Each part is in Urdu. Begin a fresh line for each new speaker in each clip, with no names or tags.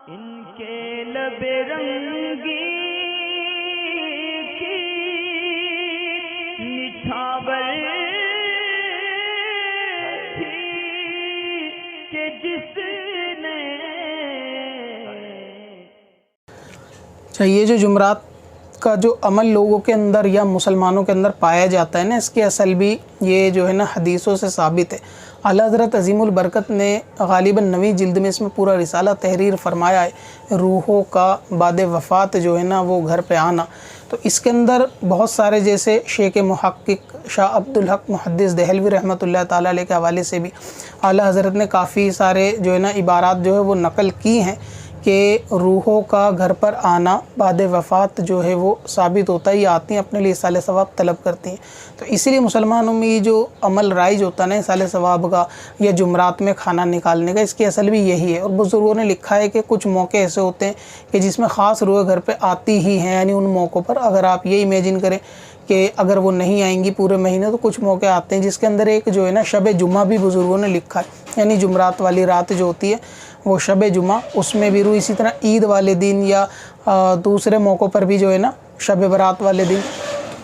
ان کے لب رنگی کی نچھاور تھی کہ جس نے
یہ جو جمعرات کا جو عمل لوگوں کے اندر یا مسلمانوں کے اندر پایا جاتا ہے نا، اس کی اصل بھی یہ جو ہے نا حدیثوں سے ثابت ہے۔ اعلیٰ حضرت عظیم البرکت نے غالباً 9ویں جلد میں اس میں پورا رسالہ تحریر فرمایا ہے، روحوں کا بعد وفات جو ہے نا وہ گھر پہ آنا۔ تو اس کے اندر بہت سارے جیسے شیخ محقق شاہ عبدالحق محدث دہلوی رحمۃ اللہ تعالیٰ علیہ کے حوالے سے بھی اعلیٰ حضرت نے کافی سارے جو ہے نا عبارات جو ہے وہ نقل کی ہیں کہ روحوں کا گھر پر آنا بعد وفات جو ہے وہ ثابت ہوتا ہے، یہ آتی ہیں اپنے لیے اصال ثواب طلب کرتی ہیں۔ تو اسی لیے مسلمانوں میں یہ جو عمل رائج ہوتا ہے نا اصال ثواب کا یا جمعرات میں کھانا نکالنے کا، اس کی اصل بھی یہی ہے۔ اور بزرگوں نے لکھا ہے کہ کچھ موقع ایسے ہوتے ہیں کہ جس میں خاص روح گھر پہ آتی ہی ہیں، یعنی ان موقعوں پر اگر آپ یہ امیجن کریں کہ اگر وہ نہیں آئیں گی پورے مہینے تو کچھ موقع آتے ہیں جس کے اندر ایک جو ہے نا شب جمعہ بھی بزرگوں نے لکھا ہے، یعنی جمعرات والی رات جو ہوتی ہے وہ شب جمعہ، اس میں بھی روح، اسی طرح عید والے دن یا دوسرے موقعوں پر بھی جو ہے نا شب برات والے دن،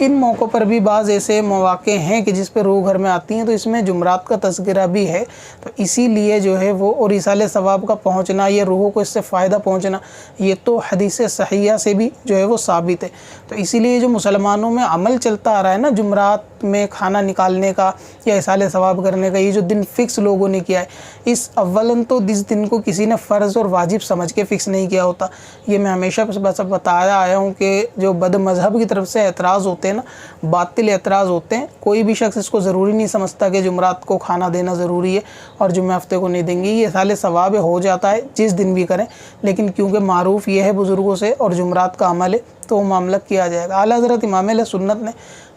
ان موقعوں پر بھی بعض ایسے مواقع ہیں کہ جس پہ روح گھر میں آتی ہیں، تو اس میں جمعرات کا تذکرہ بھی ہے۔ تو اسی لیے جو ہے وہ اور ایصال ثواب کا پہنچنا، یہ روحوں کو اس سے فائدہ پہنچنا، یہ تو حدیث صحیحہ سے بھی جو ہے وہ ثابت ہے۔ تو اسی لیے جو مسلمانوں میں عمل چلتا آ رہا ہے نا جمعرات میں کھانا نکالنے کا یا ایصال ثواب کرنے کا، یہ جو دن فکس لوگوں نے کیا ہے، اس اولاً تو اس دن کو کسی نے فرض اور واجب سمجھ کے فکس نہیں کیا ہوتا۔ یہ میں ہمیشہ بتایا آیا ہوں کہ جو بد مذہب کی طرف سے اعتراض ہوتے ہیں نا، باطل اعتراض ہوتے ہیں، کوئی بھی شخص اس کو ضروری نہیں سمجھتا کہ جمعرات کو کھانا دینا ضروری ہے اور جمعہ ہفتے کو نہیں دیں گے۔ یہ ایصال ثواب ہو جاتا ہے جس دن بھی کریں، لیکن کیونکہ معروف یہ ہے بزرگوں سے اور جمعرات کا عمل ہے تو وہ معاملہ کیا جائے گا۔ اعلیٰ حضرت امام اہل سنت نے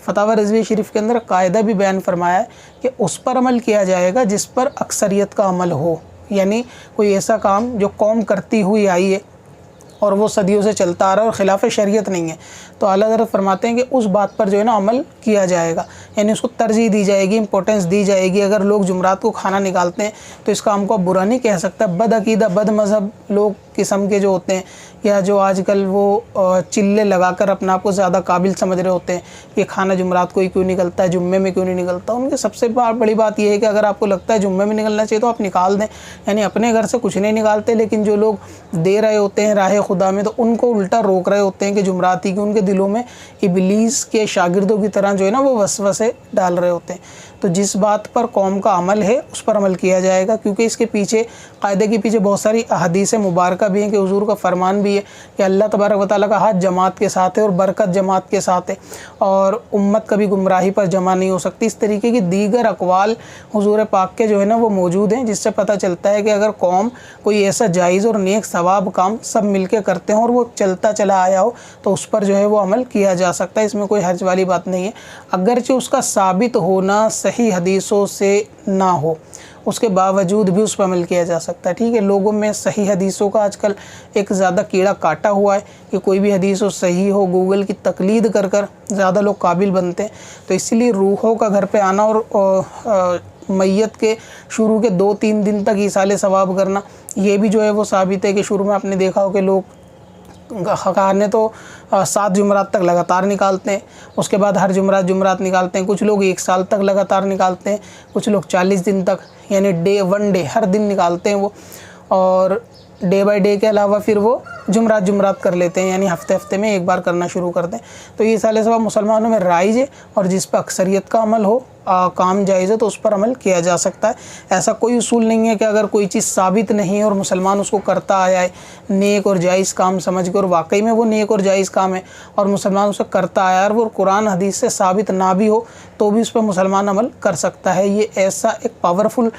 فتاوی رضویہ شریف کے اندر قاعدہ بھی بیان فرمایا ہے کہ اس پر عمل کیا جائے گا جس پر اکثریت کا عمل ہو، یعنی کوئی ایسا کام جو قوم کرتی ہوئی آئی ہے اور وہ صدیوں سے چلتا آ رہا ہے اور خلاف شریعت نہیں ہے، تو اعلیٰ حضرت فرماتے ہیں کہ اس بات پر جو ہے نا عمل کیا جائے گا، یعنی اس کو ترجیح دی جائے گی، امپورٹنس دی جائے گی۔ اگر لوگ جمعرات کو کھانا نکالتے ہیں تو اس کام کو برا نہیں کہہ سکتا۔ بد عقیدہ بد مذہب لوگ قسم کے جو ہوتے ہیں، یا جو آج کل وہ چلے لگا کر اپنے آپ کو زیادہ قابل سمجھ رہے ہوتے ہیں کہ کھانا جمعرات کو ہی کیوں نکلتا ہے، جمعے میں کیوں نہیں نکلتا، ان کی سب سے بڑی بات یہ ہے کہ اگر آپ کو لگتا ہے جمعے میں نکلنا چاہیے تو آپ نکال دیں، یعنی اپنے گھر سے کچھ نہیں نکالتے، لیکن جو لوگ دے رہے ہوتے ہیں راہ خدا میں تو ان کو الٹا روک رہے ہوتے ہیں کہ جمعرات ہی کی، ان کے دلوں میں ابلیس کے شاگردوں کی طرح جو ہے نا وہ وسوسے ڈال رہے ہوتے ہیں۔ تو جس بات پر قوم کا عمل ہے اس پر عمل کیا جائے گا، کیونکہ اس کے پیچھے قاعدے کے پیچھے بہت ساری احادیث مبارکہ بھی ہیں کہ حضور کا فرمان بھی ہے کہ اللہ تبارک و تعالیٰ کا ہاتھ جماعت کے ساتھ ہے اور برکت جماعت کے ساتھ ہے، اور امت کبھی گمراہی پر جمع نہیں ہو سکتی۔ اس طریقے کی دیگر اقوال حضور پاک کے جو ہے نا وہ موجود ہیں، جس سے پتہ چلتا ہے کہ اگر قوم کوئی ایسا جائز اور نیک ثواب کام سب مل کے کرتے ہیں اور وہ چلتا چلا آیا ہو تو اس پر جو ہے وہ عمل کیا جا سکتا ہے، اس میں کوئی حرج والی بات نہیں ہے، اگرچہ اس کا ثابت ہونا صحیح حدیثوں سے نہ ہو، اس کے باوجود بھی اس پر عمل کیا جا سکتا ہے۔ ٹھیک ہے، لوگوں میں صحیح حدیثوں کا آج کل ایک زیادہ کیڑا کاٹا ہوا ہے کہ کوئی بھی حدیث ہو صحیح ہو گوگل کی تقلید کر کر زیادہ لوگ قابل بنتے ہیں۔ تو اسی لیے روحوں کا گھر پہ آنا اور میت کے شروع کے 2-3 دن تک ایصال ثواب کرنا، یہ بھی جو ہے وہ ثابت ہے کہ شروع میں آپ نے دیکھا ہو کہ لوگ کھانے تو 7 جمعرات تک لگاتار نکالتے ہیں، اس کے بعد ہر جمعرات نکالتے ہیں، کچھ لوگ 1 سال تک لگاتار نکالتے ہیں، کچھ لوگ 40 دن تک، یعنی ون ڈے ہر دن نکالتے ہیں وہ، اور ڈے بائی ڈے کے علاوہ پھر وہ جمعرات کر لیتے ہیں، یعنی ہفتے میں ایک بار کرنا شروع کرتے ہیں۔ تو یہ ایصال ثواب مسلمانوں میں رائج ہے، اور جس پہ اکثریت کا عمل ہو، کام جائز ہے تو اس پر عمل کیا جا سکتا ہے۔ ایسا کوئی اصول نہیں ہے کہ اگر کوئی چیز ثابت نہیں ہے اور مسلمان اس کو کرتا آیا ہے نیک اور جائز کام سمجھ کے، اور واقعی میں وہ نیک اور جائز کام ہے اور مسلمان اسے کرتا آیا ہے اور وہ قرآن حدیث سے ثابت نہ بھی ہو تو بھی اس پر مسلمان عمل کر سکتا ہے۔ یہ ایسا ایک پاورفل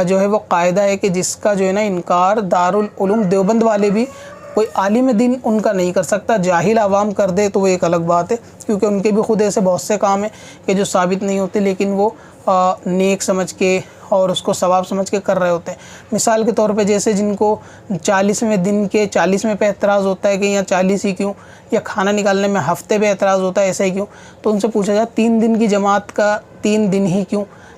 جو ہے وہ قاعدہ ہے کہ جس کا جو ہے نا انکار دارالعلوم دیوبند والے بھی، کوئی عالم دین ان کا نہیں کر سکتا، جاہل عوام کر دے تو وہ ایک الگ بات ہے، کیونکہ ان کے بھی خود ایسے بہت سے کام ہیں کہ جو ثابت نہیں ہوتے لیکن وہ نیک سمجھ کے اور اس کو ثواب سمجھ کے کر رہے ہوتے ہیں۔ مثال کے طور پہ جیسے جن کو 40ویں دن کے 40ویں پہ اعتراض ہوتا ہے کہ یہاں 40 ہی کیوں، یا کھانا نکالنے میں ہفتے پہ اعتراض ہوتا ہے ایسا ہی کیوں، تو ان سے پوچھا جائے 3 دن کی جماعت کا 3 دن ہی کیوں،